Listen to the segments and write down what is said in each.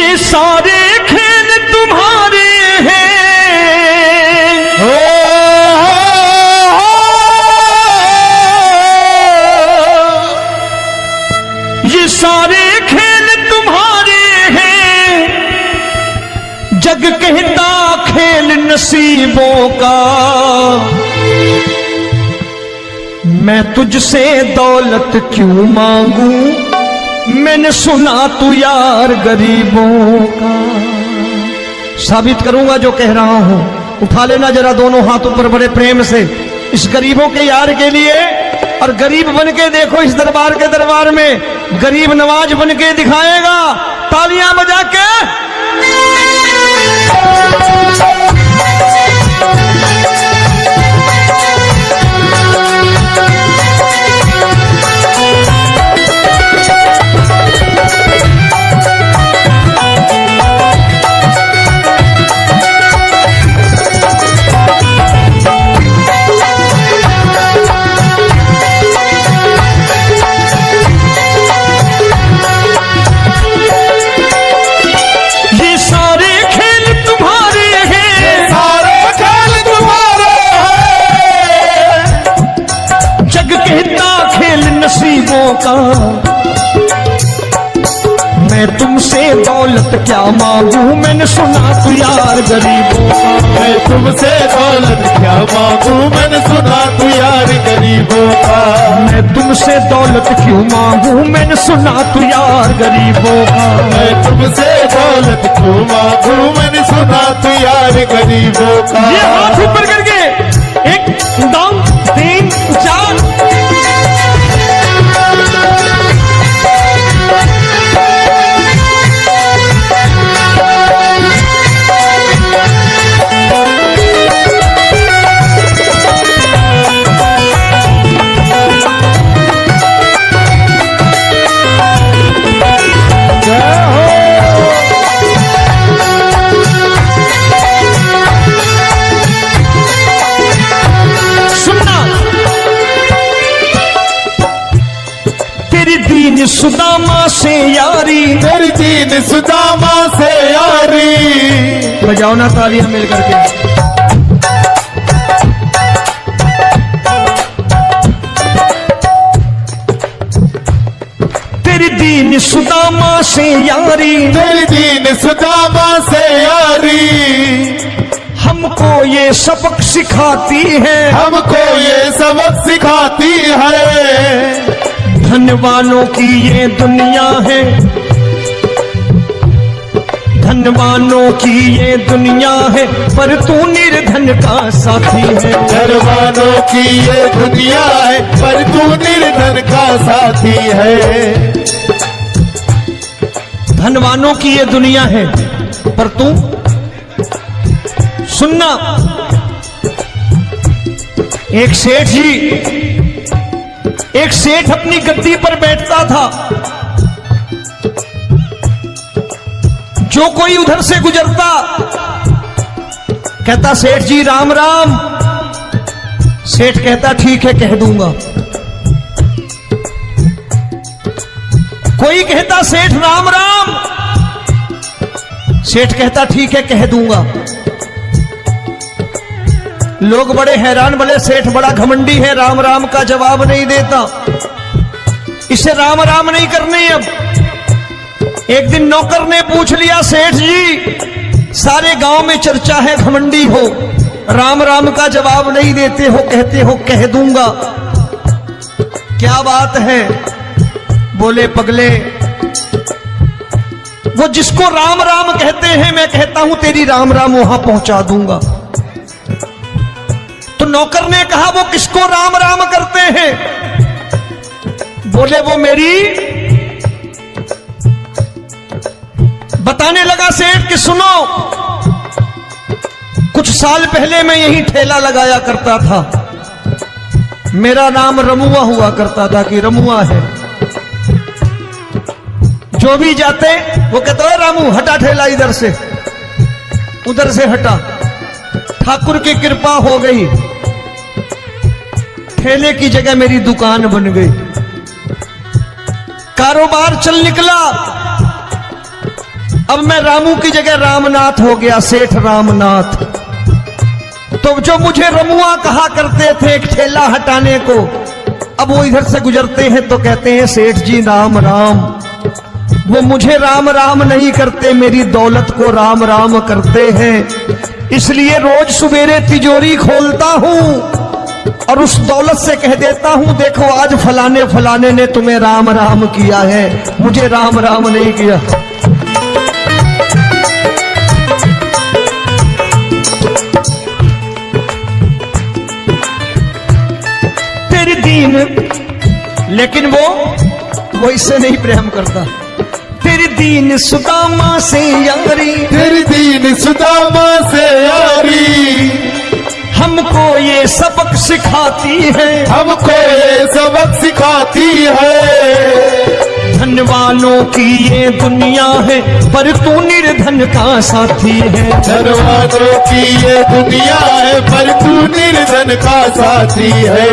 ये सारे खेल तुम्हारे हैं, ये सारे खेल तुम्हारे हैं, जग कहता खेल नसीबों का। मैं तुझसे दौलत क्यों मांगू, मैंने सुना तू यार गरीबों का। साबित करूंगा जो कह रहा हूं। उठा लेना जरा दोनों हाथ ऊपर बड़े प्रेम से इस गरीबों के यार के लिए, और गरीब बन के देखो इस दरबार के दरबार में गरीब नवाज बन के दिखाएगा, तालियां बजा के। नसीबों का मैं तुमसे दौलत क्या मांगू, मैंने सुना तू यार गरीबों का। मैं तुमसे दौलत क्या मांगू, मैंने सुना तू यार गरीबों का। मैं तुमसे दौलत क्यों मांगू, मैंने सुना तू यार गरीबों का। मैं तुमसे दौलत क्यों मांगू, मैंने सुना तू यार गरीबों का। ये हाथ ऊपर करके 1 2 3 4 सुदामा से यारी, तेरी दीन सुदामा से यारी। बजाओ ना तालियां मिल करके। तेरी दीन सुदामा से यारी, तेरी दीन सुदामा से यारी। हमको ये सबक सिखाती है, हमको ये सबक सिखाती है। धनवानों की ये दुनिया है, धनवानों की ये दुनिया है, पर तू निर्धन का साथी है। धनवानों की ये दुनिया है, पर तू निर्धन का साथी है। धनवानों की ये दुनिया है, पर तू सुनना। एक सेठ अपनी गद्दी पर बैठता था। जो कोई उधर से गुजरता कहता सेठ जी राम राम। सेठ कहता ठीक है कह दूंगा। कोई कहता सेठ राम राम। सेठ कहता ठीक है कह दूंगा। लोग बड़े हैरान, बोले सेठ बड़ा घमंडी है, राम राम का जवाब नहीं देता, इसे राम राम नहीं करने। अब एक दिन नौकर ने पूछ लिया सेठ जी सारे गांव में चर्चा है घमंडी हो, राम राम का जवाब नहीं देते हो, कहते हो कह दूंगा, क्या बात है? बोले पगले वो जिसको राम राम कहते हैं मैं कहता हूं तेरी राम राम वहां पहुंचा दूंगा। तो नौकर ने कहा वो किसको राम राम करते हैं? बोले वो मेरी। बताने लगा सेठ कि सुनो, कुछ साल पहले मैं यही ठेला लगाया करता था, मेरा नाम रमुआ हुआ करता था कि रमुआ है। जो भी जाते वो कहते हैं रामू हटा ठेला इधर से, उधर से हटा। ठाकुर की कृपा हो गई, ठेले की जगह मेरी दुकान बन गई, कारोबार चल निकला। अब मैं रामू की जगह रामनाथ हो गया, सेठ रामनाथ। तो जो मुझे रमुआ कहा करते थे एक ठेला हटाने को, अब वो इधर से गुजरते हैं तो कहते हैं सेठ जी राम राम। वो मुझे राम राम नहीं करते, मेरी दौलत को राम राम करते हैं। इसलिए रोज सवेरे तिजोरी खोलता हूं और उस दौलत से कह देता हूं देखो आज फलाने फलाने ने तुम्हें राम राम किया है, मुझे राम राम नहीं किया। तेरी दीन, लेकिन वो इससे नहीं प्रेम करता। तेरी दीन सुदामा से यारी, तेरी दीन सुदामा से यारी, हमको ये सबक सिखाती है, हमको ये सबक सिखाती है। धन वालों की ये दुनिया है पर तू निर्धन का साथी है। धन वालों की ये दुनिया है पर तू निर्धन का साथी है।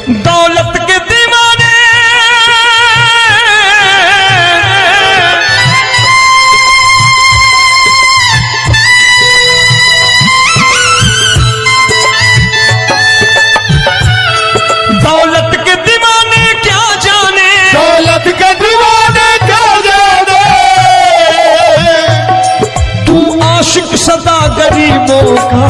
दौलत के दीवाने दौलत के दीवाने क्या जाने, दौलत के दीवाने क्या जाने, तू आशिक सदा गरीबों का।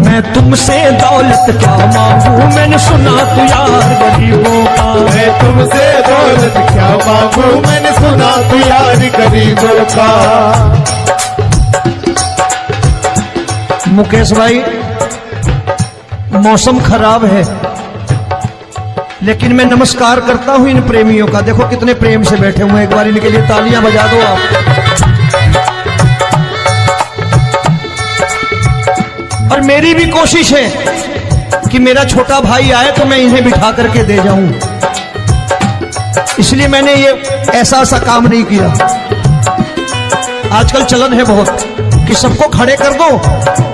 मैं तुमसे दौलत क्या मांगू, मैंने सुना तू यार गरीबों का। मैं तुमसे दौलत क्या मांगू, मैंने सुना तू यार गरीबों का। मुकेश भाई मौसम खराब है, लेकिन मैं नमस्कार करता हूं इन प्रेमियों का। देखो कितने प्रेम से बैठे हुए हैं, एक बार इनके लिए तालियां बजा दो आप। और मेरी भी कोशिश है कि मेरा छोटा भाई आए तो मैं इन्हें बिठा करके दे जाऊं, इसलिए मैंने ये ऐसा काम नहीं किया। आजकल चलन है बहुत कि सबको खड़े कर दो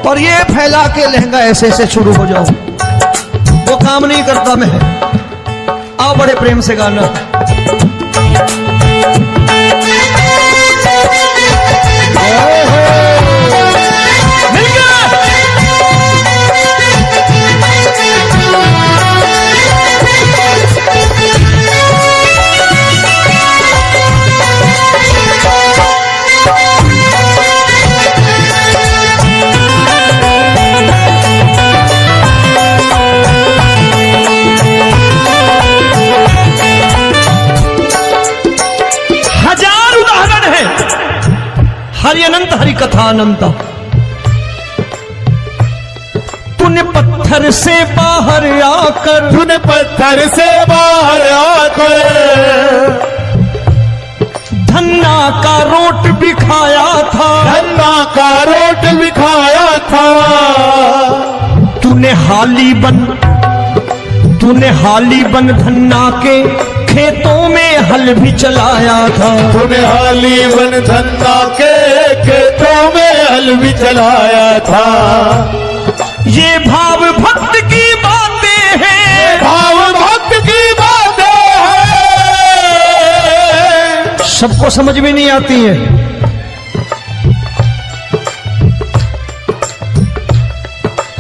और ये फैला के लहंगा ऐसे ऐसे शुरू हो जाओ, वो काम नहीं करता मैं। आओ बड़े प्रेम से गाना। हरि अनंत हरि कथा अनंत। तूने पत्थर से बाहर आकर, तूने पत्थर से बाहर आकर धन्ना का रोट बिखाया था, धन्ना का रोट बिखाया था। तूने हाली बन धन्ना के खेतों में हल भी चलाया था। तूने हाली बन धन्ना के खेतों में हल भी चलाया था। ये भाव भक्त की बातें हैं, भाव भक्त की बातें हैं, सबको समझ में नहीं आती है।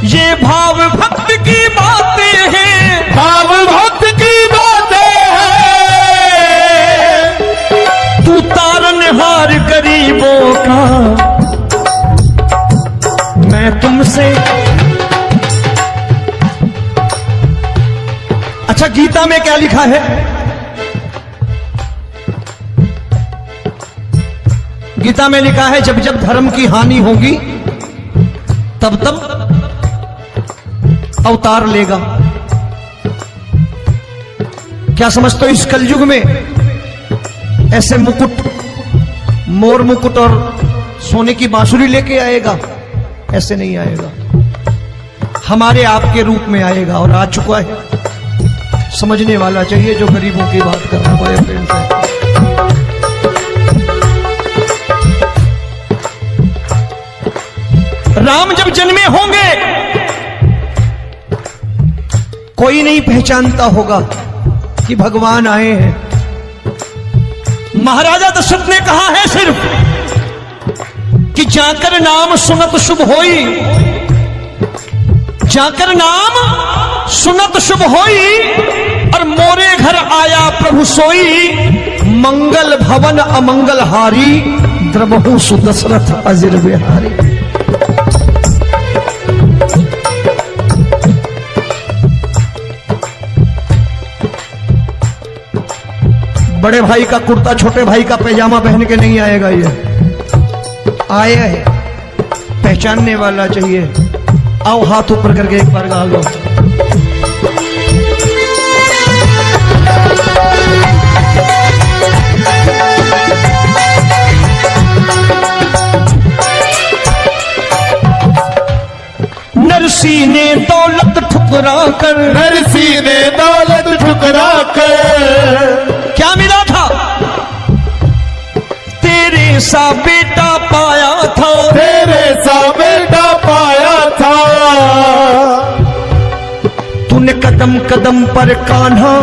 ये भाव भक्त की बातें हैं, भाव भक्त की बातें हैं। तू तारनहार गरीबों का, मैं तुमसे। अच्छा गीता में क्या लिखा है? गीता में लिखा है जब जब धर्म की हानि होगी तब तब अवतार लेगा। क्या समझते हो इस कलयुग में ऐसे मुकुट, मोर मुकुट और सोने की बांसुरी लेके आएगा? ऐसे नहीं आएगा, हमारे आपके रूप में आएगा और आ चुका है। समझने वाला चाहिए जो गरीबों की बात कर रहा है बड़े प्रेम से। राम जब जन्मे होंगे कोई नहीं पहचानता होगा, कि भगवान आए हैं। महाराजा दशरथ ने कहा है सिर्फ कि जाकर नाम सुनत शुभ होई, जाकर नाम सुनत शुभ होई, और मोरे घर आया प्रभु सोई, मंगल भवन अमंगल हारी, द्रबहु सुदशरथ अजिर बिहारी। बड़े भाई का कुर्ता छोटे भाई का पैजामा पहन के नहीं आएगा, ये आया है पहचानने वाला चाहिए। आओ हाथ ऊपर करके एक बार गा लो। नरसी ने दौलत ठुकरा कर, नरसी ने दौलत ठुकरा कर, क्या मिला था? तेरे सा बेटा पाया था, तेरे सा बेटा पाया था। तूने कदम कदम पर कान्हा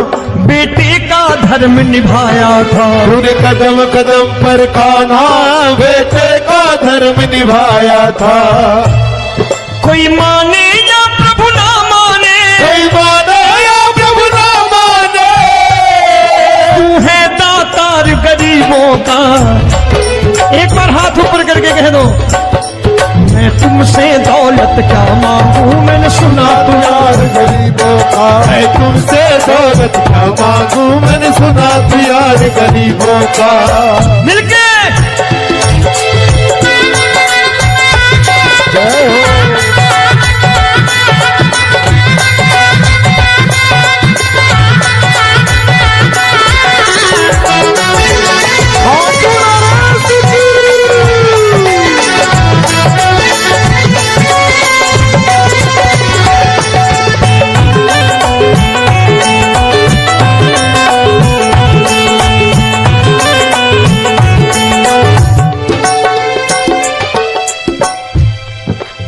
बेटे का धर्म निभाया था, तूने कदम कदम पर कान्हा बेटे का धर्म निभाया था। कोई माने या प्रभु ना माने, कोई माने या प्रभु ना माने, तू है दातार गरीबों का। एक बार हाथ ऊपर करके कह दो, मैं तुमसे दौलत क्या मांगू, मैंने सुना तू यार गरीबों का। मैं तुमसे दौलत क्या मांगू, मैंने सुना तू यार गरीबों का। मिलके जय हो।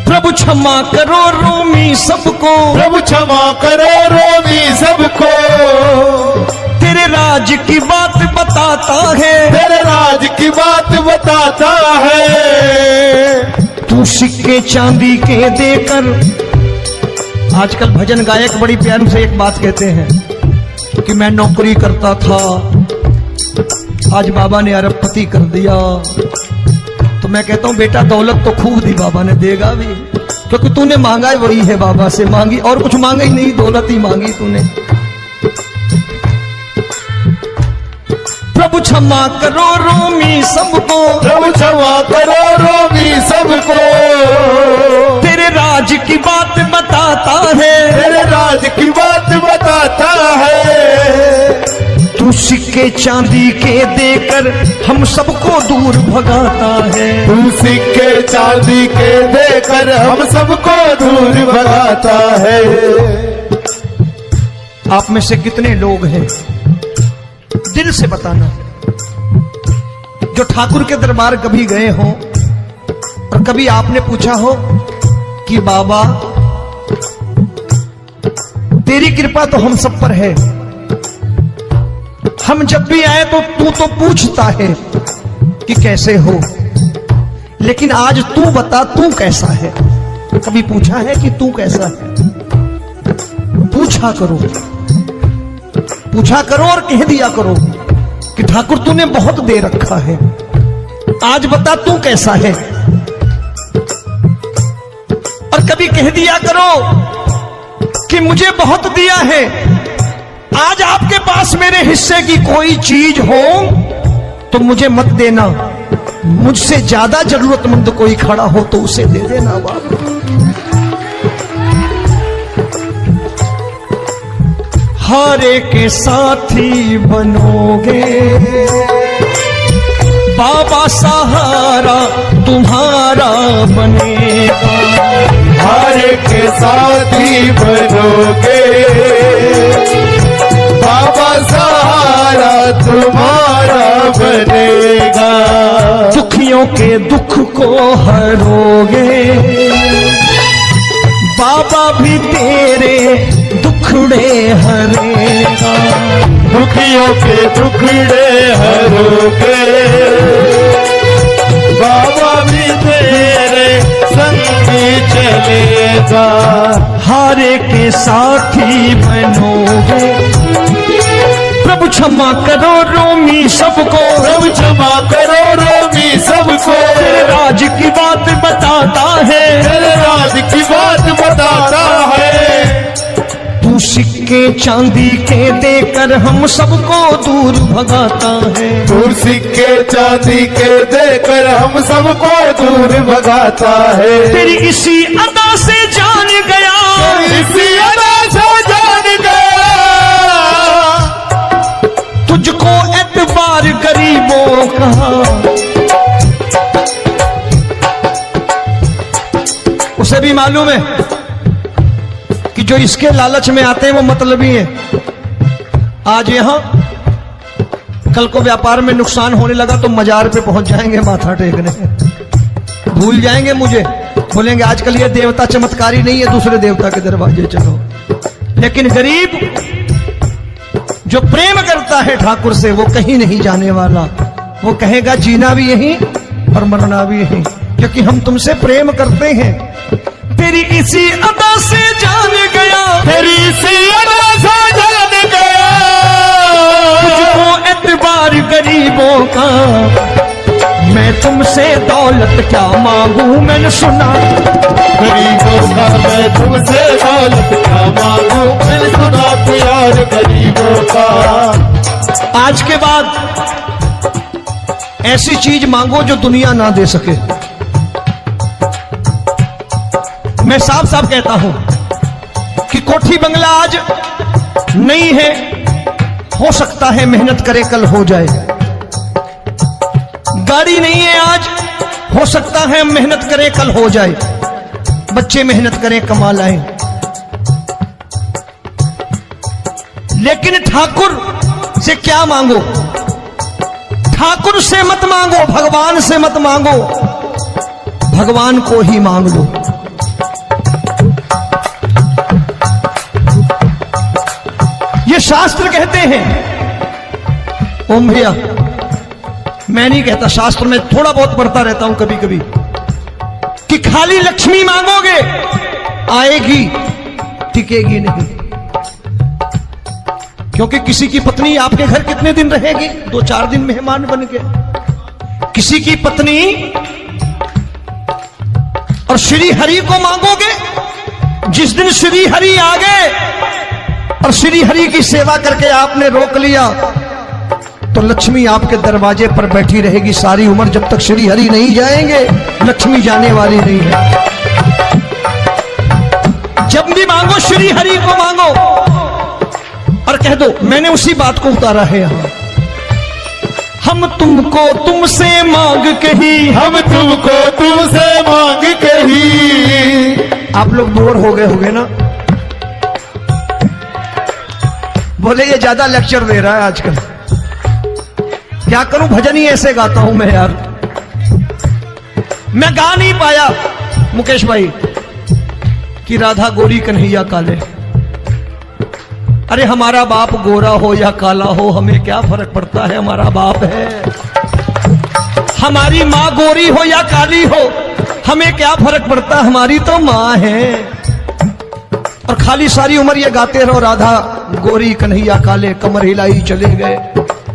प्रभु क्षमा करो रोमी सबको, प्रभु क्षमा करो रोमी सबको। तेरे राज की बात बताता है, तेरे राज की बात बताता है। तू सिक्के चांदी के देकर। आजकल भजन गायक बड़ी प्यार से एक बात कहते हैं कि मैं नौकरी करता था, आज बाबा ने अरबपति कर दिया। तो मैं कहता हूं बेटा दौलत तो खूब दी बाबा ने, देगा भी, क्योंकि तूने मांगा है वही है बाबा से मांगी, और कुछ मांगा ही नहीं, दौलत ही मांगी तूने। प्रभु क्षमा करो रोमी सबको, प्रभु क्षमा करो रोमी सबको। तेरे राज की बात बताता है, तेरे राज की बात बताता है। तू सिक्के चांदी के देकर हम सबको दूर भगाता है। तू सिक्के चांदी के देकर हम सबको दूर भगाता है। आप में से कितने लोग हैं, दिल से बताना, जो ठाकुर के दरबार कभी गए हो और कभी आपने पूछा हो कि बाबा तेरी कृपा तो हम सब पर है, हम जब भी आए तो तू तो पूछता है कि कैसे हो, लेकिन आज तू बता तू कैसा है। कभी पूछा है कि तू कैसा है? पूछा करो, पूछा करो और कह दिया करो कि ठाकुर तूने बहुत दे रखा है, आज बता तू कैसा है। और कभी कह दिया करो कि मुझे बहुत दिया है, आज आपके पास मेरे हिस्से की कोई चीज हो तो मुझे मत देना, मुझसे ज्यादा जरूरतमंद कोई खड़ा हो तो उसे दे देना बाबा। हारे के साथी बनोगे बाबा, सहारा तुम्हारा बनेगा। हारे के साथी बनोगे बाबा, सहारा तुम्हारा बनेगा। दुखियों के दुख को हरोगे बाबा, भी तेरे दुखड़े हरेगा। दुखियों के दुखड़े हरोगे, बाबा भी तेरे संगी चलेगा। हारे के साथी बनोगे, प्रभु क्षमा करो रोमी सबको, प्रभु क्षमा करो रोमी सबको, तेरे राज की बात बताता है, तेरे राज की बात बताता है। तू सिक्के चांदी के देकर हम सबको दूर भगाता है, दूर सिक्के चांदी के देकर हम सबको दूर भगाता है। तेरी इसी अदा से जान गया, इसी अदा से जान गया, तुझको एतबार गरीबों का। उसे भी मालूम है कि जो इसके लालच में आते हैं वो मतलबी हैं। आज यहां कल को व्यापार में नुकसान होने लगा तो मजार पे पहुंच जाएंगे माथा टेकने, भूल जाएंगे मुझे, बोलेंगे आजकल ये देवता चमत्कारी नहीं है, दूसरे देवता के दरवाजे चलो। लेकिन गरीब जो प्रेम करता है ठाकुर से वो कहीं नहीं जाने वाला, वो कहेगा जीना भी यहीं और मरना भी यहीं, क्योंकि हम तुमसे प्रेम करते हैं। तेरी इसी अदा से जान गया, तेरी इसी अदा से जान गया, तुझको एतबार गरीबों का। मैं तुमसे दौलत क्या मांगू, मैंने सुना गरीबों का मैं तुमसे दौलत क्या मांगू, मैंने सुना प्यार गरीबों का। आज के बाद ऐसी चीज मांगो जो दुनिया ना दे सके। मैं साफ साफ कहता हूं कि कोठी बंगला आज नहीं है, हो सकता है मेहनत करे कल हो जाए। गाड़ी नहीं है आज, हो सकता है मेहनत करें कल हो जाए। बच्चे मेहनत करें कमा लाएं, लेकिन ठाकुर से क्या मांगो? ठाकुर से मत मांगो, भगवान से मत मांगो, भगवान को ही मांग लो। ये शास्त्र कहते हैं, ओम भैया मैं नहीं कहता, शास्त्र में थोड़ा बहुत पढ़ता रहता हूं कभी कभी, कि खाली लक्ष्मी मांगोगे आएगी, टिकेगी नहीं। क्योंकि किसी की पत्नी आपके घर कितने दिन रहेगी? 2-4 दिन मेहमान बन के। किसी की पत्नी और श्री हरि को मांगोगे, जिस दिन श्री हरि आ गए और श्री हरि की सेवा करके आपने रोक लिया तो लक्ष्मी आपके दरवाजे पर बैठी रहेगी सारी उम्र, जब तक श्री हरि नहीं जाएंगे लक्ष्मी जाने वाली नहीं है। जब भी मांगो श्री हरि को मांगो और कह दो मैंने उसी बात को उतारा है यहां, हम तुमको तुमसे मांग कही, हम तुमको तुमसे मांग कही। आप लोग बोर हो गए होंगे ना, बोले ये ज्यादा लेक्चर दे रहा है आजकल। क्या करूं, भजन ही ऐसे गाता हूं मैं यार। मैं गा नहीं पाया मुकेश भाई कि राधा गोरी कन्हैया काले। अरे हमारा बाप गोरा हो या काला हो हमें क्या फर्क पड़ता है, हमारा बाप है। हमारी माँ गोरी हो या काली हो हमें क्या फर्क पड़ता, हमारी तो माँ है। और खाली सारी उम्र ये गाते रहो राधा गोरी कन्हैया काले, कमर हिलाई चले गए,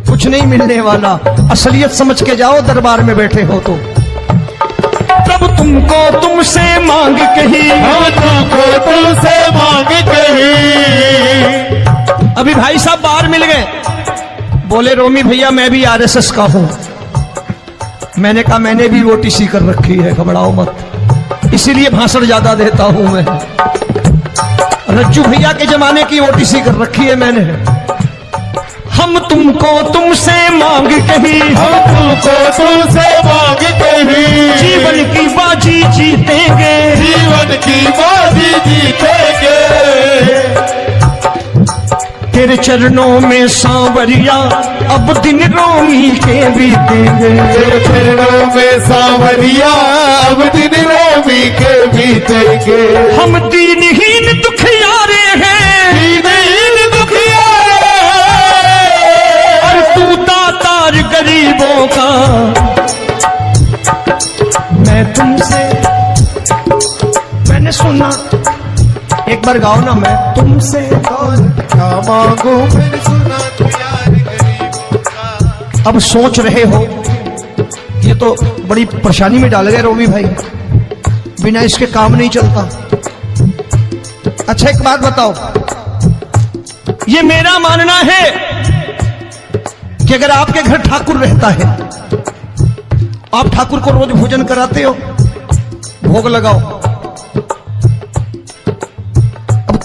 कुछ नहीं मिलने वाला। असलियत समझ के जाओ दरबार में बैठे हो तो। प्रभु तुमको तुमसे मांग कही, हम तुमको तुमसे मांग कही। अभी भाई साहब बाहर मिल गए, बोले रोमी भैया मैं भी आरएसएस का हूं। मैंने कहा मैंने भी ओटीसी कर रखी है, घबराओ मत, इसीलिए भाषण ज्यादा देता हूं मैं। रज्जू भैया के जमाने की ओटीसी कर रखी है मैंने। हम तुमको तुमसे मांग कही, हम तुमको तुमसे मांग कही। जीवन की बाजी जीतेंगे, जीवन की बाजी जीतेंगे। तेरे चरणों में सांवरिया अब दिन रोमी के बीतेंगे। तेरे चरणों में सांवरिया अब दिन रोमी के बीतेंगे। हम दीनहीन दुखियारे हैं, दीनहीन दुखियारे हैं, एक बार गाओ ना, मैं तुमसे दौलत क्या मांगू मैंने सुना तू यार गरीबों का। अब सोच रहे हो ये तो बड़ी परेशानी में डाल गए रोमी भाई, बिना इसके काम नहीं चलता। अच्छा एक बात बताओ, ये मेरा मानना है कि अगर आपके घर ठाकुर रहता है, आप ठाकुर को रोज भोजन कराते हो, भोग लगाओ, अब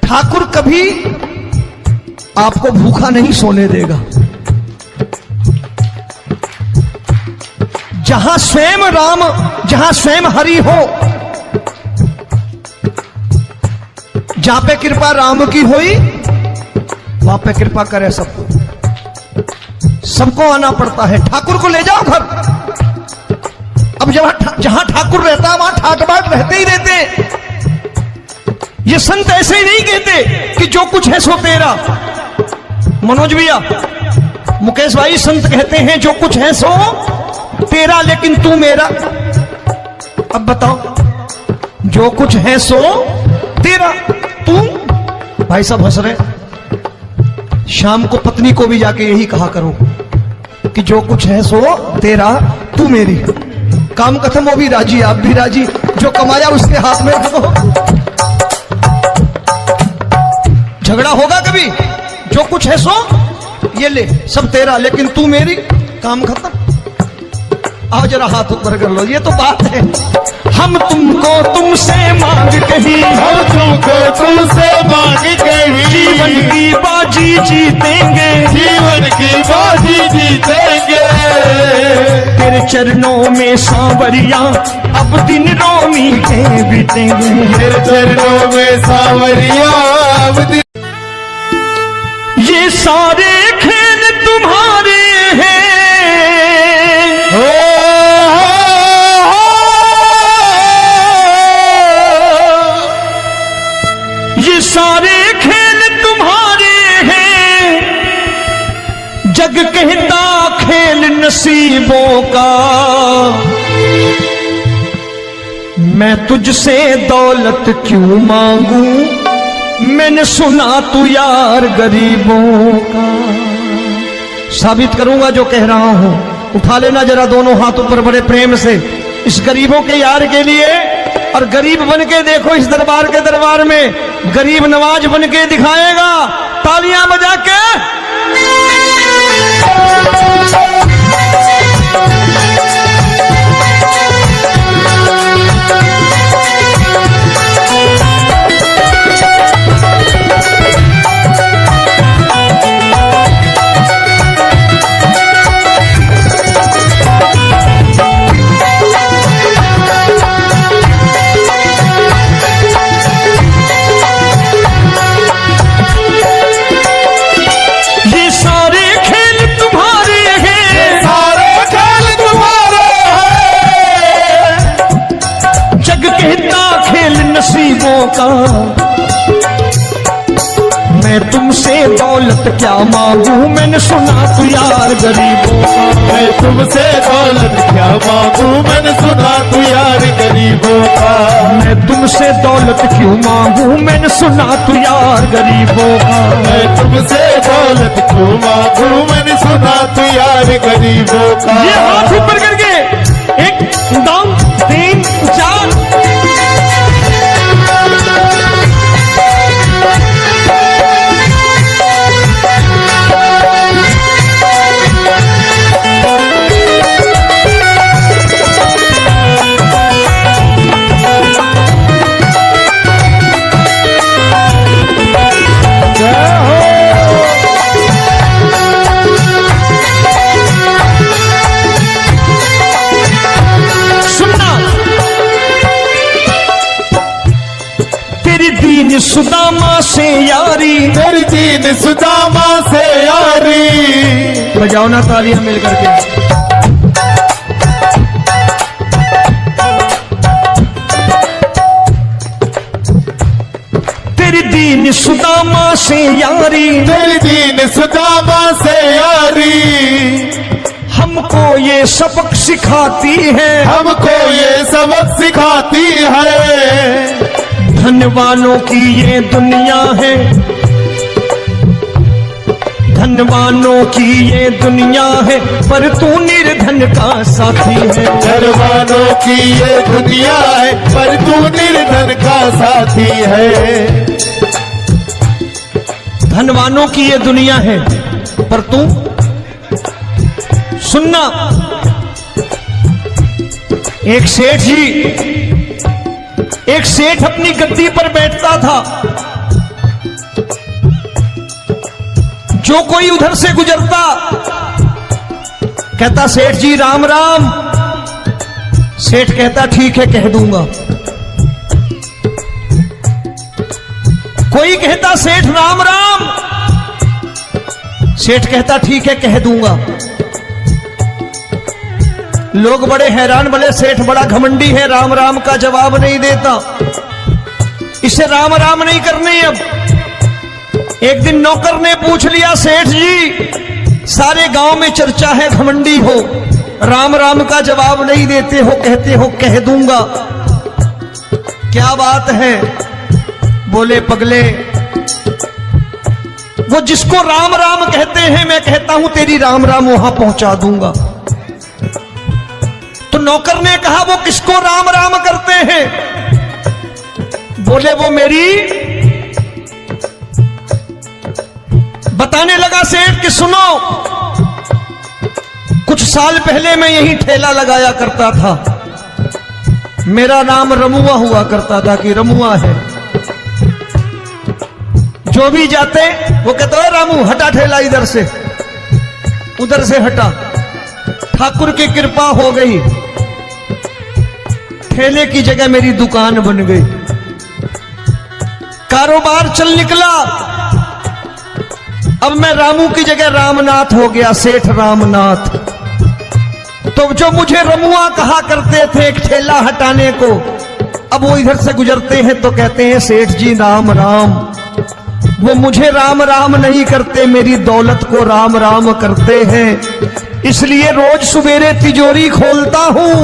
ठाकुर कभी आपको भूखा नहीं सोने देगा। जहां स्वयं राम, जहां स्वयं हरि हो, जहां पे कृपा राम की हुई वहां पे कृपा करे सबको, सबको आना पड़ता है। ठाकुर को ले जाओ घर। अब जहां ठाकुर रहता है वहां ठाट बाट रहते ही रहते। ये संत ऐसे ही नहीं कहते कि जो कुछ है सो तेरा। मनोज भैया, मुकेश भाई, संत कहते हैं जो कुछ है सो तेरा लेकिन तू मेरा। अब बताओ, जो कुछ है सो तेरा, तू। भाई साहब हंस रहे। शाम को पत्नी को भी जाके यही कहा करो कि जो कुछ है सो तेरा, तू मेरी। काम खत्म, वो भी राजी, आप भी राजी, जो कमाया उसके हाथ में रखो। झगड़ा होगा कभी? जो कुछ है सो ये ले, सब तेरा लेकिन तू मेरी, काम खत्म। आओ जरा हाथ ऊपर कर लो, ये तो बात है। हम तुमको तुमसे मांग कहीं, हम तुमको तुमसे मांग कहीं, जीवन की बाजी जीतेंगे, जीवन की बाजी जीतेंगे। तेरे चरणों में सांवरिया अब दिन रोमी के बीतेंगे। तेरे चरणों में सांवरिया अब दिन। ये सारे खेल तुम्हारे हैं, ये सारे खेल तुम्हारे हैं, जग कहता खेल नसीबों का। मैं तुझसे दौलत क्यों मांगू, मैंने सुना तू यार गरीबों का। साबित करूंगा जो कह रहा हूं। उठा लेना जरा दोनों हाथ ऊपर बड़े प्रेम से इस गरीबों के यार के लिए, और गरीब बन के देखो इस दरबार के दरबार में गरीब नवाज बन के दिखाएगा, तालियां बजा के। नसीबों का। मैं तुमसे दौलत क्या मांगू, मैंने सुना तू यार गरीबों का। मैं तुमसे दौलत क्या मांगू, मैंने सुना तू यार गरीबों का। मैं तुमसे दौलत क्यों मांगू, मैंने सुना तू यार गरीबों का। मैं तुमसे दौलत क्यों मांगू, मैंने सुना तू यार गरीबों का। ये हाथ ऊपर करके 1 2 3 4। सुदामा से यारी, तेरी दीन सुदामा से यारी। बजाओ ना तालियां मिल करके। तेरी दीन सुदामा से यारी, तेरी दीन सुदामा से यारी। हमको ये सबक सिखाती है, हमको ये सबक सिखाती है। धनवानों की ये दुनिया है, धनवानों की ये दुनिया है, पर तू निर्धन का साथी है। धनवानों की ये दुनिया है, पर तू निर्धन का साथी है। धनवानों की ये दुनिया है, पर तू सुनना। एक सेठ जी, एक सेठ अपनी गद्दी पर बैठता था। जो कोई उधर से गुजरता कहता सेठ जी राम राम। सेठ कहता ठीक है कह दूंगा। कोई कहता सेठ राम राम। सेठ कहता ठीक है कह दूंगा। लोग बड़े हैरान, बोले सेठ बड़ा घमंडी है, राम राम का जवाब नहीं देता, इसे राम राम नहीं करने। अब एक दिन नौकर ने पूछ लिया, सेठ जी सारे गांव में चर्चा है घमंडी हो, राम राम का जवाब नहीं देते हो, कहते हो कह दूंगा, क्या बात है? बोले पगले, वो जिसको राम राम कहते हैं मैं कहता हूं तेरी राम राम वहां पहुंचा दूंगा। तो नौकर ने कहा वो किसको राम राम करते हैं? बोले वो मेरी। बताने लगा सेठ कि सुनो, कुछ साल पहले मैं यही ठेला लगाया करता था, मेरा नाम रमुआ हुआ करता था कि रमुआ है। जो भी जाते वो कहते हैं रामू हटा ठेला इधर से, उधर से हटा। ठाकुर की कृपा हो गई, ठेले की जगह मेरी दुकान बन गई, कारोबार चल निकला। अब मैं रामू की जगह रामनाथ हो गया, सेठ रामनाथ। तो जो मुझे रमुआ कहा करते थे एक ठेला हटाने को, अब वो इधर से गुजरते हैं तो कहते हैं सेठ जी राम राम। वो मुझे राम राम नहीं करते, मेरी दौलत को राम राम करते हैं। इसलिए रोज सवेरे तिजोरी खोलता हूं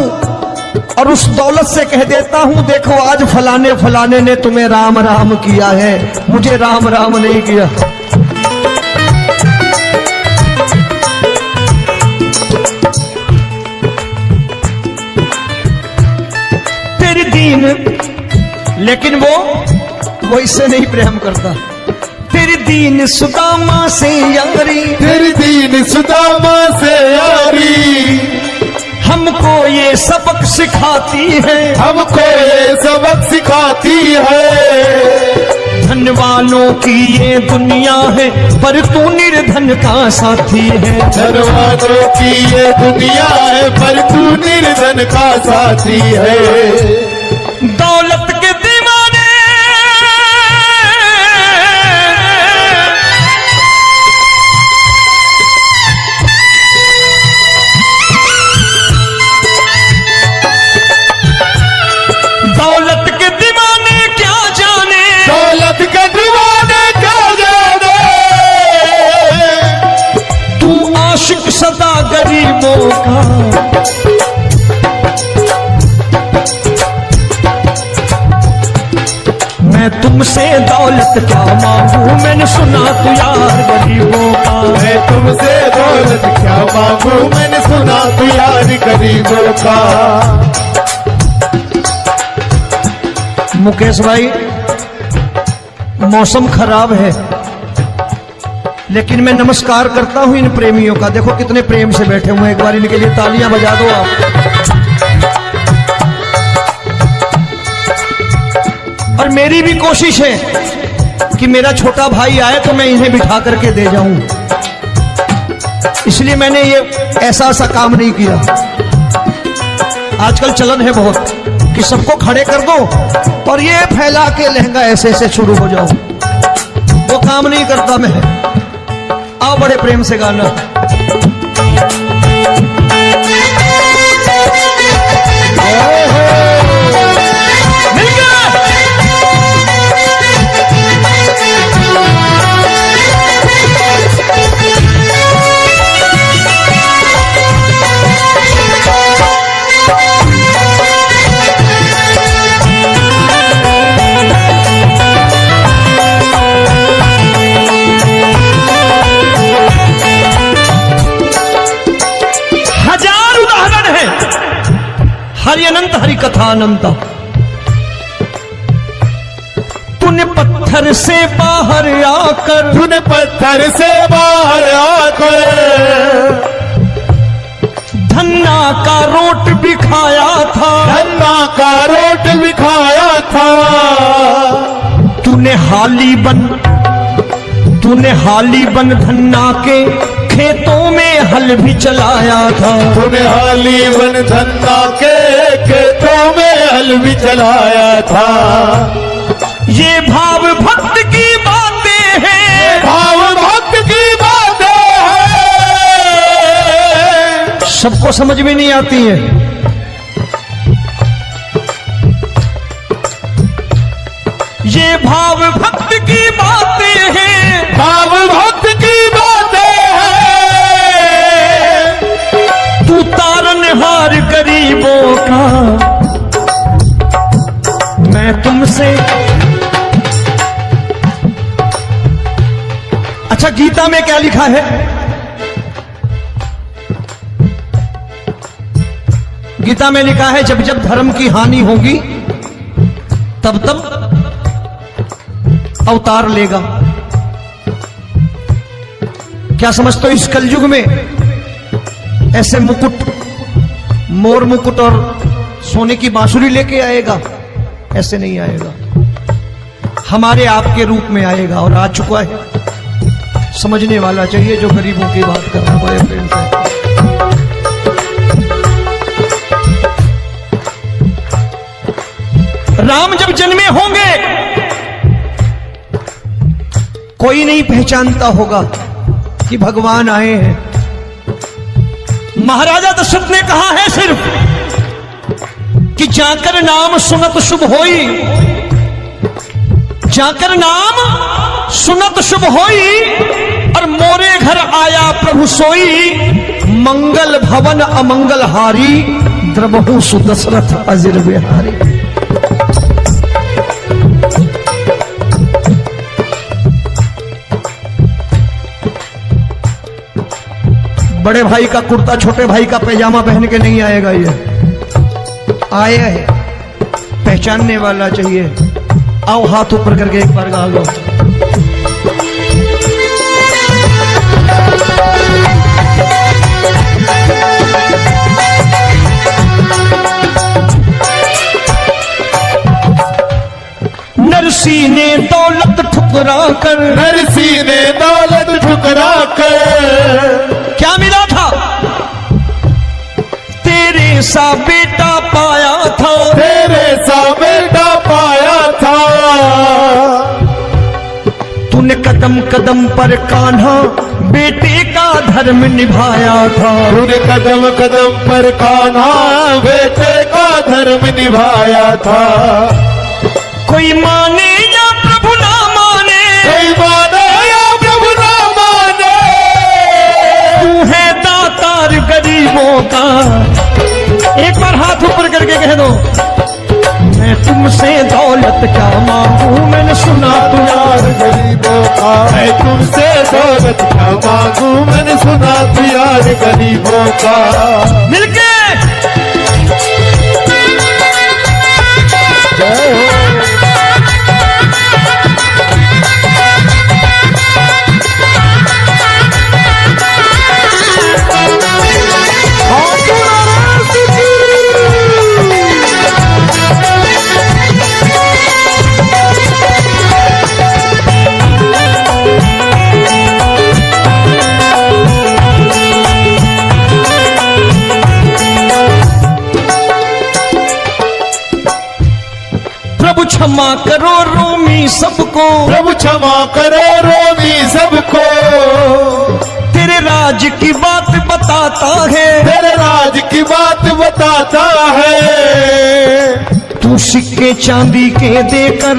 और उस दौलत से कह देता हूं देखो आज फलाने फलाने ने तुम्हें राम राम किया है, मुझे राम राम नहीं किया। तेरी दीन, लेकिन वो इससे नहीं प्रेम करता। तेरी दीन सुदामा से यारी, तेरी दीन सुदामा से यारी, हमको ये सबक सिखाती है, हमको ये सबक सिखाती है। धनवानों की ये दुनिया है, पर तू निर्धन का साथी है। धनवानों की ये दुनिया है, पर तू निर्धन का साथी है। दौलत के दीवाने दौलत के दीवाने क्या जाने, दौलत के दीवाने क्या जाने, तू आशिक सदा गरीबों का। मैं तुमसे दौलत क्या मांगू, मैंने सुना तू यार गरीबों का। मैं तुमसे दौलत क्या मांगू, मैंने सुना तू यार गरीबों का। मुकेश भाई मौसम खराब है, लेकिन मैं नमस्कार करता हूं इन प्रेमियों का। देखो कितने प्रेम से बैठे हुए हैं, एक बार इनके लिए तालियां बजा दो आप। और मेरी भी कोशिश है कि मेरा छोटा भाई आए तो मैं इन्हें बिठा करके दे जाऊं, इसलिए मैंने ये ऐसा काम नहीं किया। आजकल चलन है बहुत कि सबको खड़े कर दो और ये फैला के लहंगा ऐसे ऐसे शुरू हो जाओ, वो काम नहीं करता मैं। आओ बड़े प्रेम से गाना। कथा अनंता। तूने पत्थर से बाहर आकर, तूने पत्थर से बाहर आकर धन्ना का रोट भी खाया था, धन्ना का रोट भी खाया था। तूने हाली बन धन्ना के खेतों में हल भी चलाया था। तूने हाली बन धन्ना के खेतों में हल भी चलाया था। ये भाव भक्त की बातें हैं, भाव भक्त की बातें हैं, सबको समझ में नहीं आती है। ये भाव भक्त की बातें हैं, भाव भक्त की बातें हैं। तू तारनहार गरीबों का, मैं तुमसे। अच्छा, गीता में क्या लिखा है? गीता में लिखा है जब जब धर्म की हानि होगी तब तब अवतार लेगा। क्या समझते हो इस कलयुग में ऐसे मुकुट, मोर मुकुट और सोने की बांसुरी लेके आएगा? ऐसे नहीं आएगा, हमारे आपके रूप में आएगा और आ चुका है। समझने वाला चाहिए जो गरीबों की बात कर रहा है बड़े प्रेम से। राम जब जन्मे होंगे कोई नहीं पहचानता होगा कि भगवान आए हैं। महाराजा दशरथ ने कहा है सिर्फ कि जाकर नाम सुनत शुभ होई, जाकर नाम सुनत शुभ होई, और मोरे घर आया प्रभु सोई, मंगल भवन अमंगल हारी, द्रबहु सुदशरथ अजिर बिहारी। बड़े भाई का कुर्ता छोटे भाई का पैजामा पहन के नहीं आएगा, ये आया है, पहचानने वाला चाहिए। आओ हाथ ऊपर करके एक बार गा लो। नरसी ने दौलत ठुकरा कर, नरसी ने दौलत ठुकरा कर क्या मिला था? तेरे सा बेटा पाया था, तेरे सा बेटा पाया था। तूने कदम कदम पर कान्हा बेटे का धर्म निभाया था। तूने कदम कदम पर कान्हा बेटे का धर्म निभाया था। कोई माने या प्रभु ना माने, कोई माने या प्रभु ना माने, तू है दातार गरीबों का। एक बार हाथ ऊपर करके कह दो, मैं तुमसे दौलत क्या मांगू, मैंने सुना तू यार गरीबों का। मैं तुमसे दौलत क्या मांगू, मैंने सुना तू यार गरीबों का। मिलके जय हो। प्रभु क्षमा करो रोमी सबको, प्रभु क्षमा करो रोमी सबको। तेरे राज की बात बताता है, तेरे राज की बात बताता है। तू सिक्के चांदी के देकर।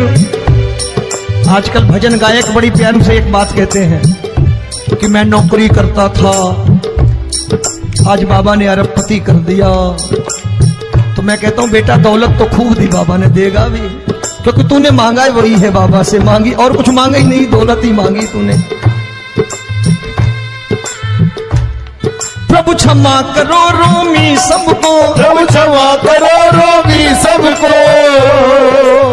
आजकल भजन गायक बड़ी प्यार से एक बात कहते हैं कि मैं नौकरी करता था, आज बाबा ने अरबपति कर दिया। तो मैं कहता हूं बेटा दौलत तो खूब दी बाबा ने, देगा भी, क्योंकि तूने मांगा ही वही है बाबा से, मांगी और कुछ मांगा ही नहीं, दौलत ही मांगी तूने। प्रभु क्षमा करो रोमी सबको, प्रभु क्षमा करो रोमी सबको।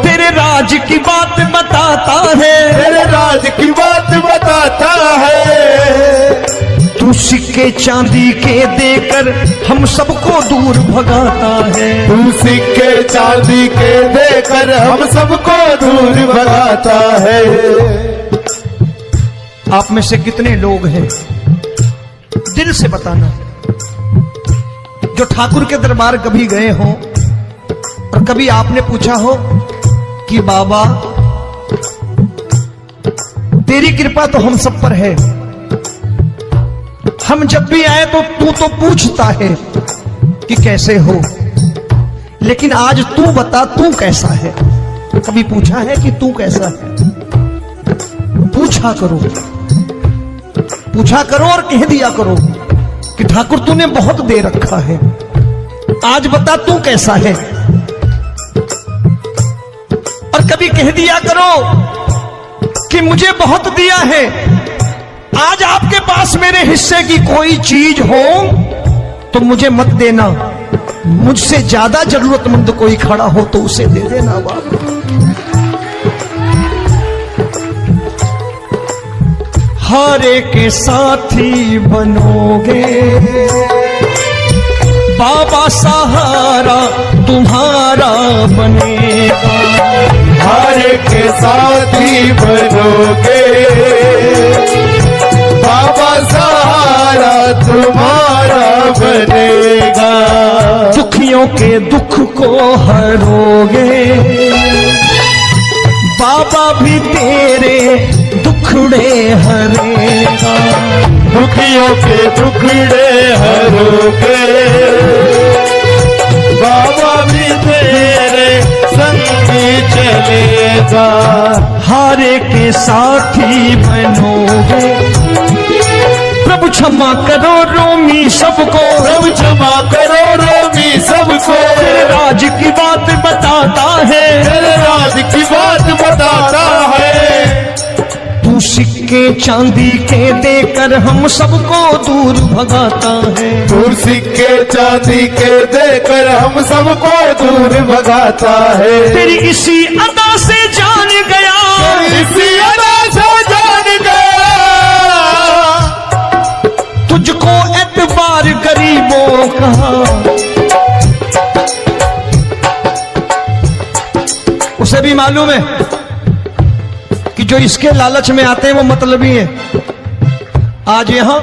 तेरे राज की बात बताता है, तेरे राज की बात बताता है। तू सिक्के चांदी के देकर हम सबको दूर भगाता है। तू सिक्के चांदी के देकर हम सबको दूर भगाता है। आप में से कितने लोग हैं, दिल से बताना, जो ठाकुर के दरबार कभी गए हो और कभी आपने पूछा हो कि बाबा तेरी कृपा तो हम सब पर है, हम जब भी आए तो तू तो पूछता है कि कैसे हो, लेकिन आज तू बता तू कैसा है। कभी पूछा है कि तू कैसा है? पूछा करो, पूछा करो और कह दिया करो कि ठाकुर तूने बहुत दे रखा है, आज बता तू कैसा है। और कभी कह दिया करो कि मुझे बहुत दिया है, आज आपके पास मेरे हिस्से की कोई चीज हो तो मुझे मत देना, मुझसे ज्यादा जरूरतमंद कोई खड़ा हो तो उसे दे देना बाबा। हारे के साथी बनोगे बाबा, सहारा तुम्हारा बनेगा। हारे के साथी बनोगे बाबा, सहारा तुम्हारा बनेगा। दुखियों के दुख को हरोगे बाबा, भी तेरे दुखड़े हरेगा। दुखियों के दुखड़े हरोगे बाबा, भी तेरे संग चलेगा। हारे के साथी बनोगे, प्रभु क्षमा करो रोमी सबको, प्रभु क्षमा करो रोमी सबको। तेरे राज की बात बताता है, तेरे राज की बात बताता है। तू सिक्के चांदी के देकर हम सबको दूर भगाता है। तू सिक्के चांदी के देकर हम सबको दूर भगाता है। तेरी इसी अदा से जान गया, इसी अदा से जान गया, तुझको एतबार गरीबों का। उसे भी मालूम है कि जो इसके लालच में आते हैं वो मतलबी है। आज यहां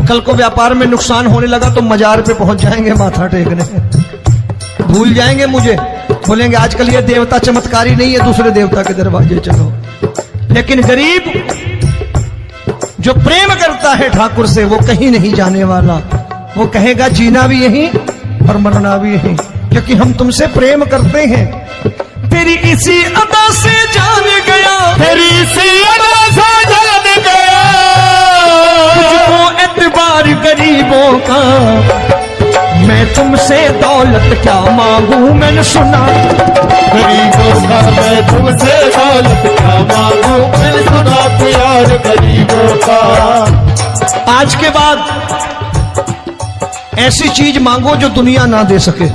कल को व्यापार में नुकसान होने लगा तो मजार पे पहुंच जाएंगे माथा टेकने, भूल जाएंगे मुझे, बोलेंगे आजकल ये देवता चमत्कारी नहीं है, दूसरे देवता के दरवाजे चलो। लेकिन गरीब जो प्रेम करता है ठाकुर से वो कहीं नहीं जाने वाला, वो कहेगा जीना भी यहीं और मरना भी यहीं, क्योंकि हम तुमसे प्रेम करते हैं। तेरी इसी अदा से जान गया, तेरी इसी अदा से जान गया, तुझको एतबार गरीबों का। मैं तुमसे दौलत क्या मांगू, मैंने सुना गरीबों का मैं तुमसे दौलत क्या मांगू, मैंने सुना प्यार गरीबों का। आज के बाद ऐसी चीज मांगो जो दुनिया ना दे सके।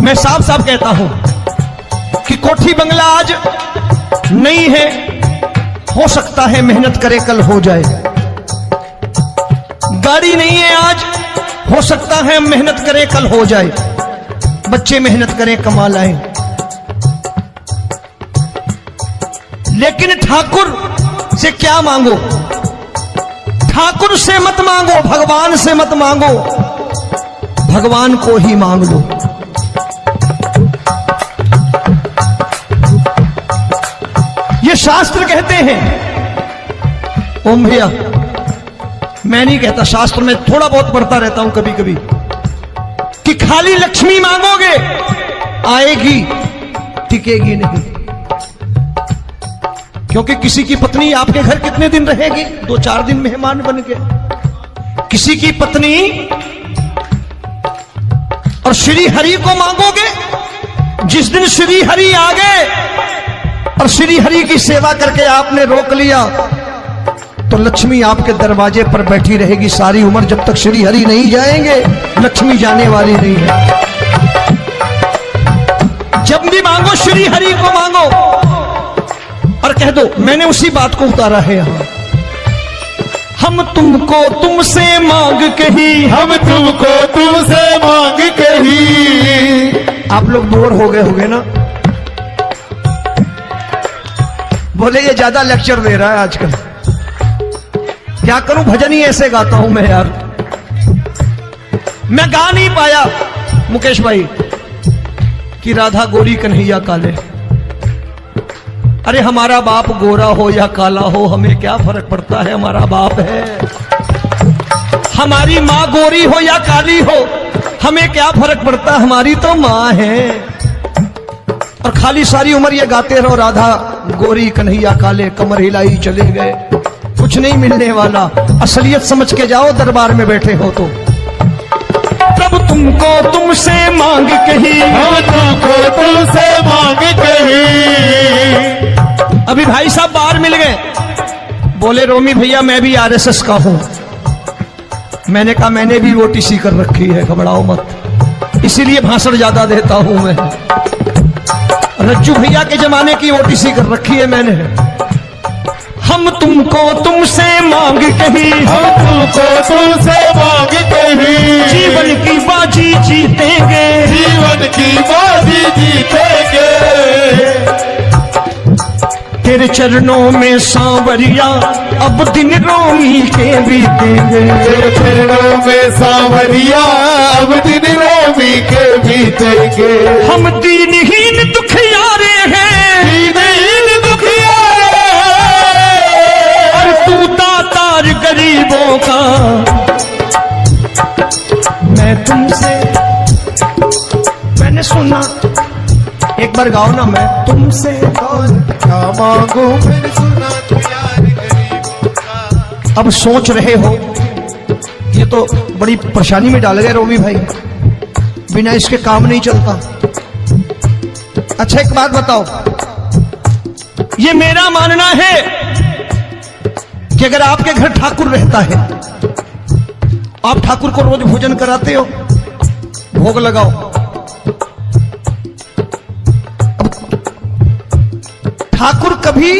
मैं साफ साफ कहता हूं कि कोठी बंगला आज नहीं है, हो सकता है मेहनत करे कल हो जाए। गाड़ी नहीं है आज, हो सकता है मेहनत करें कल हो जाए। बच्चे मेहनत करें कमा लाएं, लेकिन ठाकुर से क्या मांगो? ठाकुर से मत मांगो, भगवान से मत मांगो, भगवान को ही मांग लो। ये शास्त्र कहते हैं। ओम भैया, मैं नहीं कहता, शास्त्र में थोड़ा बहुत पढ़ता रहता हूं कभी कभी, कि खाली लक्ष्मी मांगोगे आएगी, टिकेगी नहीं। क्योंकि किसी की पत्नी आपके घर कितने दिन रहेगी? 2-4 दिन मेहमान बन के। किसी की पत्नी और श्री हरि को मांगोगे, जिस दिन श्री हरि आ गए और श्री हरि की सेवा करके आपने रोक लिया, तो लक्ष्मी आपके दरवाजे पर बैठी रहेगी सारी उम्र, जब तक श्री हरि नहीं जाएंगे लक्ष्मी जाने वाली नहीं है। जब भी मांगो श्री हरि को मांगो और कह दो मैंने उसी बात को उतारा है यहां। हम तुमको तुमसे मांग कही, हम तुमको तुमसे मांग कही। आप लोग बोर हो गए होंगे ना, बोले ये ज्यादा लेक्चर दे रहा है आजकल। क्या करूं, भजन ही ऐसे गाता हूं मैं यार। मैं गा नहीं पाया मुकेश भाई कि राधा गोरी कन्हैया काले। अरे हमारा बाप गोरा हो या काला हो हमें क्या फर्क पड़ता है, हमारा बाप है। हमारी माँ गोरी हो या काली हो हमें क्या फर्क पड़ता, हमारी तो माँ है। और खाली सारी उम्र ये गाते रहो राधा गोरी कन्हैया काले, कमर हिलाई चले गए, कुछ नहीं मिलने वाला। असलियत समझ के जाओ दरबार में बैठे हो तो। तब तुमको तुमसे मांग कही, हम तुमको तुमसे मांग कही। अभी भाई साहब बाहर मिल गए, बोले रोमी भैया मैं भी आरएसएस का हूं। मैंने कहा मैंने भी ओटीसी कर रखी है, घबराओ मत, इसीलिए भाषण ज्यादा देता हूं मैं। रज्जू भैया के जमाने की ओटीसी कर रखी है मैंने। हम तुमको तुमसे मांग कही, हम तुमको तुमसे मांग कही। जीवन की बाजी जीतेंगे, जीवन की बाजी जीतेंगे। तेरे चरणों में सांवरिया अब दिन रोमी के बीतेंगे। तेरे चरणों में सांवरिया अब दिन रोमी के बीतेंगे। हम दीनहीन दुखियारे हैं, दीनहीन दुखियारे और तू दातार गरीबों का। मैं तुमसे, मैंने सुना, एक बार गाओ ना, मैं तुमसे क्या मांगू मैंने सुना तू यार गरीबों का। अब सोच रहे हो ये तो बड़ी परेशानी में डाल गए रोमी भाई, बिना इसके काम नहीं चलता। अच्छा एक बात बताओ, ये मेरा मानना है कि अगर आपके घर ठाकुर रहता है, आप ठाकुर को रोज भोजन कराते हो, भोग लगाओ, ठाकुर कभी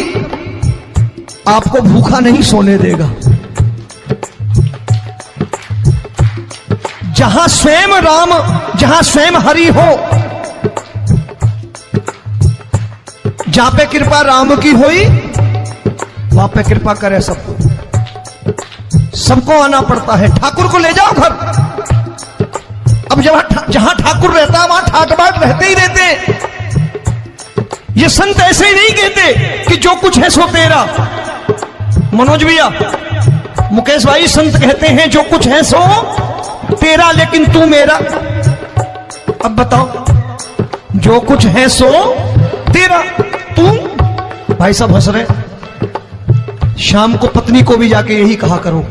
आपको भूखा नहीं सोने देगा। जहां स्वयं राम, जहां स्वयं हरि हो, जहां पे कृपा राम की हुई वहां पे कृपा करे सबको। सबको आना पड़ता है, ठाकुर को ले जाओ घर। अब जहां ठाकुर रहता है वहां ठाट बाट रहते ही रहते हैं। ये संत ऐसे ही नहीं कहते कि जो कुछ है सो तेरा। मनोज भैया, मुकेश भाई, संत कहते हैं जो कुछ है सो तेरा लेकिन तू मेरा। अब बताओ, जो कुछ है सो तेरा, तू। भाई साहब हंस रहे। शाम को पत्नी को भी जाके यही कहा करो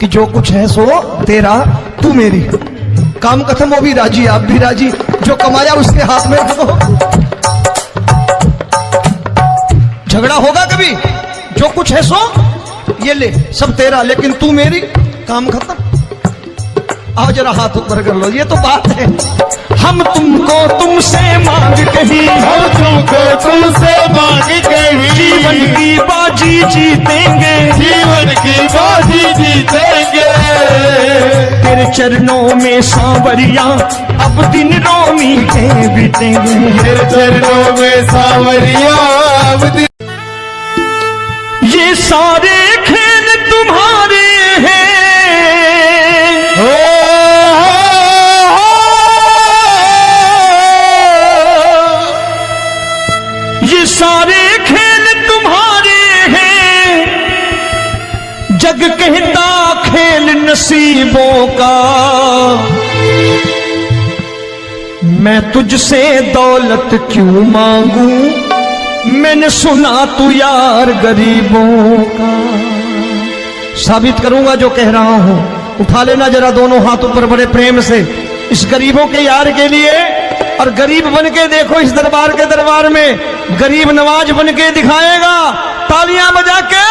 कि जो कुछ है सो तेरा, तू मेरी। काम खत्म, वो भी राजी, आप भी राजी, जो कमाया उसके हाथ में रखो। झगड़ा होगा कभी, जो कुछ है सो ये ले, सब तेरा लेकिन तू मेरी, काम खत्म। आओ जरा हाथ ऊपर कर लो, ये तो बात है। हम तुमको तुमसे मांग कही, हम तुमको तुमसे मांग कही। जीवन की बाजी जीतेंगे, जीवन की बाजी जीतेंगे। तेरे चरणों में सांवरिया अब दिन रोमी के बीतेंगे। तेरे चरणों में सांवरिया अब दिन। ये सारे खेल तुम्हारे हैं, ये सारे खेल तुम्हारे हैं। जग कहता खेल नसीबों का, मैं तुझसे दौलत क्यों मांगू, मैंने सुना तू यार गरीबों का। साबित करूंगा जो कह रहा हूं। उठा लेना जरा दोनों हाथ ऊपर बड़े प्रेम से इस गरीबों के यार के लिए, और गरीब बन के देखो इस दरबार के दरबार में, गरीब नवाज बन के दिखाएगा, तालियां बजा के।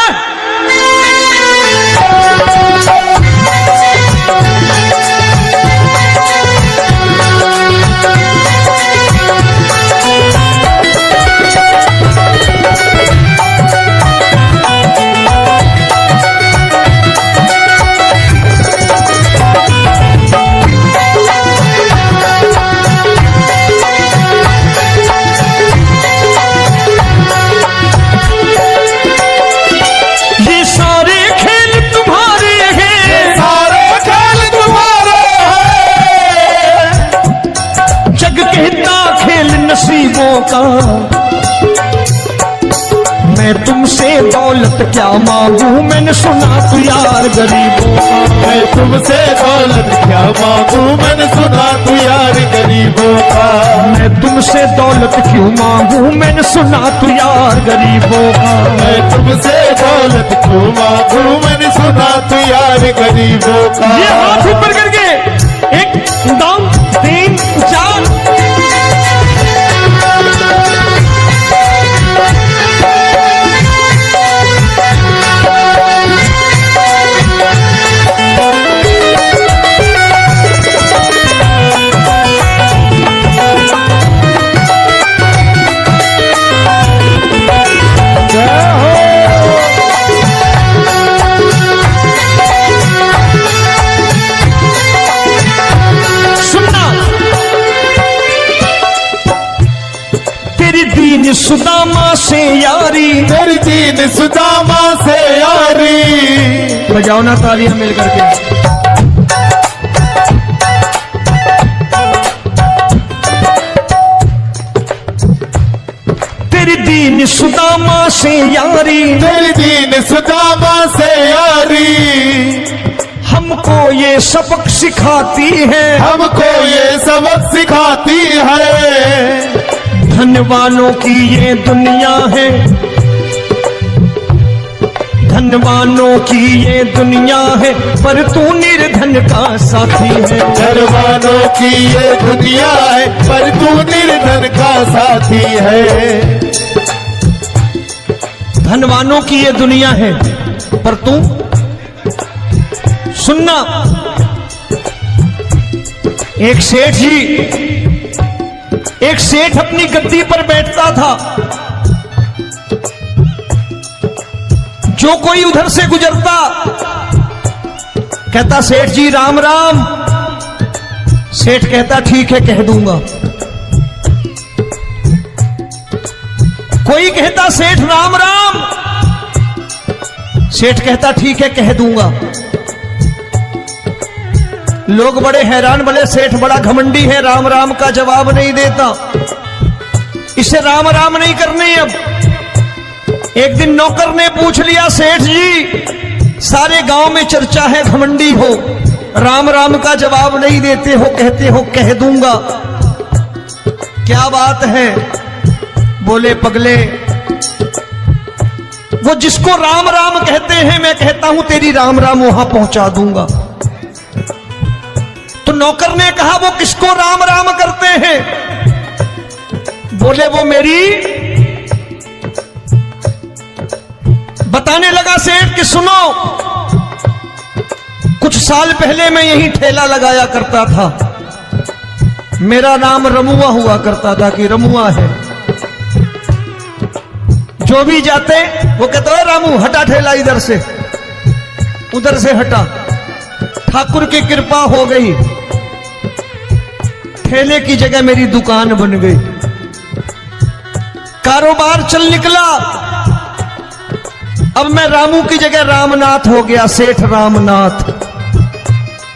नसीबों का मैं तुमसे दौलत क्या मांगू, मैंने सुना तू यार गरीबों का। मैं तुमसे दौलत क्या मांगू, मैंने सुना तू यार गरीबों का। मैं तुमसे दौलत क्यों मांगू, मैंने सुना तू यार गरीबों का। मैं तुमसे दौलत क्यों मांगू, मैंने सुना तू यार गरीबों का। ये हाथ ऊपर करके 1 2 3 4 सुदामा से यारी, तेरी दीन सुदामा से यारी। बजाओ ना तालियां मिल करके। तेरी दीन सुदामा से यारी, तेरी दीन सुदामा से यारी। हमको ये सबक सिखाती है, हमको ये सबक सिखाती है। धन वालों की ये दुनिया है, धन वालों की ये दुनिया है, पर तू निर्धन का साथी है। धन वालों की ये दुनिया है, पर तू निर्धन का साथी है। धन वालों की ये दुनिया है, पर तू सुनना। एक सेठ अपनी गद्दी पर बैठता था। जो कोई उधर से गुजरता कहता सेठ जी राम राम। सेठ कहता ठीक है कह दूंगा। कोई कहता सेठ राम राम। सेठ कहता ठीक है कह दूंगा। लोग बड़े हैरान, बोले सेठ बड़ा घमंडी है, राम राम का जवाब नहीं देता, इसे राम राम नहीं करने। अब एक दिन नौकर ने पूछ लिया सेठ जी सारे गांव में चर्चा है घमंडी हो, राम राम का जवाब नहीं देते हो, कहते हो कह दूंगा, क्या बात है? बोले पगले वो जिसको राम राम कहते हैं मैं कहता हूं तेरी राम राम वहां पहुंचा दूंगा। तो नौकर ने कहा वो किसको राम राम करते हैं? बोले वो मेरी। बताने लगा सेठ कि सुनो, कुछ साल पहले मैं यही ठेला लगाया करता था, मेरा नाम रमुआ हुआ करता था कि रमुआ है। जो भी जाते वो कहते हो रामू हटा ठेला इधर से, उधर से हटा। ठाकुर की कृपा हो गई, ठेले की जगह मेरी दुकान बन गई, कारोबार चल निकला। अब मैं रामू की जगह रामनाथ हो गया, सेठ रामनाथ।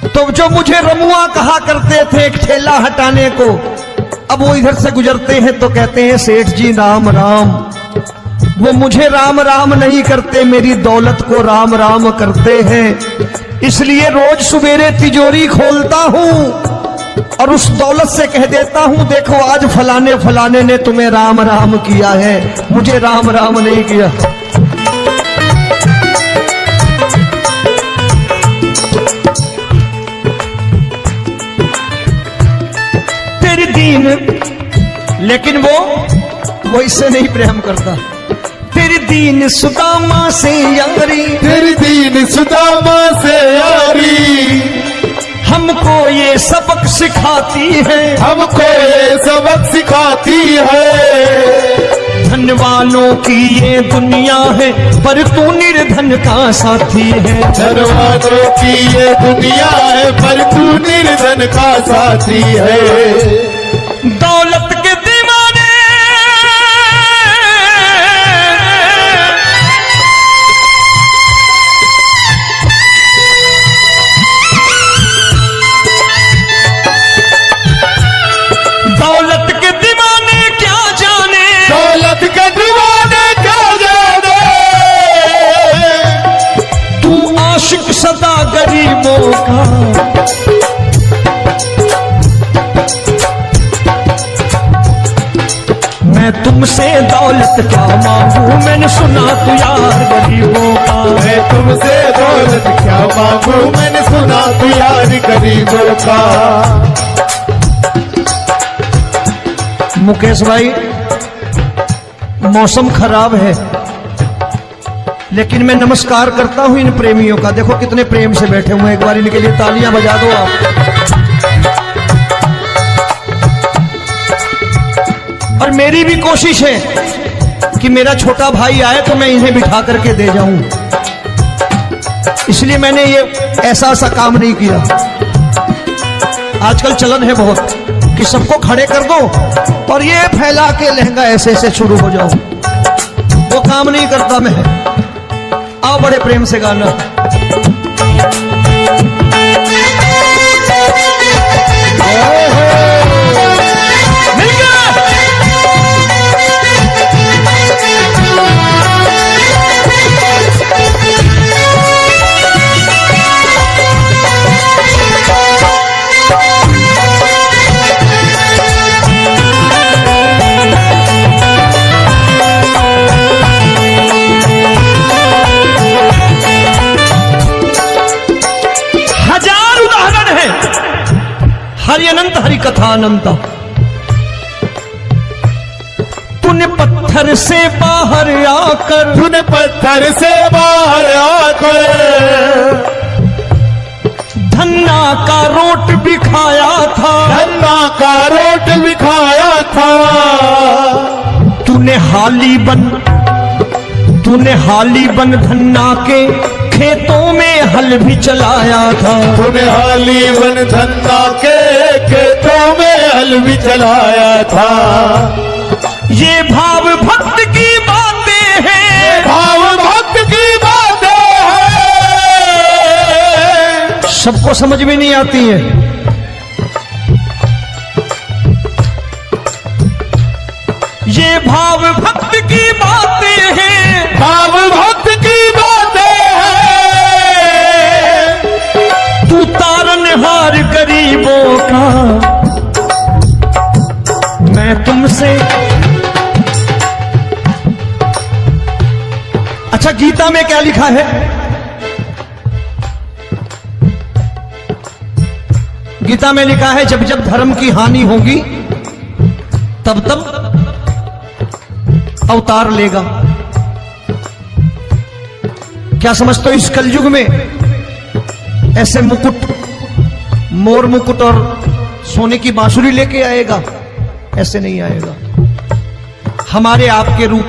तो जो मुझे रमुआ कहा करते थे एक ठेला हटाने को, अब वो इधर से गुजरते हैं तो कहते हैं सेठ जी राम राम। वो मुझे राम राम नहीं करते, मेरी दौलत को राम राम करते हैं। इसलिए रोज सवेरे तिजोरी खोलता हूं और उस दौलत से कह देता हूं देखो आज फलाने फलाने ने तुम्हें राम राम किया है, मुझे राम राम नहीं किया। तेरी दीन, लेकिन वो इससे नहीं प्रेम करता। तेरी दीन सुदामा से यारी, तेरी दीन सुदामा से यारी, हमको ये सबक सिखाती है, हमको ये सबक सिखाती है। धन वालों की ये दुनिया है, पर तू निर्धन का साथी है। धन वालों की ये दुनिया है, पर तू निर्धन का साथी है। दौलत के दीवाने दौलत के दीवाने क्या जाने, दौलत के दीवाने क्या जाने, तू आशिक सदा गरीबों का। मैं तुमसे दौलत क्या मांगू, मैंने सुना तू यार गरीबों का। मैं तुमसे दौलत क्या मांगू, मैंने सुना तू यार गरीबों का। मुकेश भाई, मौसम खराब है, लेकिन मैं नमस्कार करता हूं इन प्रेमियों का। देखो कितने प्रेम से बैठे हुए हैं, एक बार इनके लिए तालियां बजा दो आप। और मेरी भी कोशिश है कि मेरा छोटा भाई आए तो मैं इन्हें बिठा करके दे जाऊं, इसलिए मैंने ये ऐसा काम नहीं किया। आजकल चलन है बहुत कि सबको खड़े कर दो और ये फैला के लहंगा ऐसे ऐसे शुरू हो जाओ, वो काम नहीं करता मैं। आओ बड़े प्रेम से गाना। मिल गया। हरि अनंत हरि कथा अनंत। तूने पत्थर से बाहर आकर, तूने पत्थर से बाहर आकर धन्ना का रोट भी खाया था, धन्ना का रोट भी खाया था। तूने हाली बन धन्ना के खेतों में हल भी चलाया था। तूने हाली बन धन्ना के खेतों में हल भी चलाया था। ये भाव भक्त की बातें हैं, भाव भक्त की बातें हैं, सबको समझ में नहीं आती है। ये भाव भक्त की बातें हैं, भाव भक्त की बातें हैं। तू तारनहार गरीबों का। मैं तुमसे, अच्छा गीता में क्या लिखा है? गीता में लिखा है जब जब धर्म की हानि होगी तब तब अवतार लेगा। क्या समझते हो इस कलयुग में ऐसे मुकुट, मोर मुकुट और सोने की बांसुरी लेके आएगा? ऐसे नहीं आएगा। हमारे आपके रूप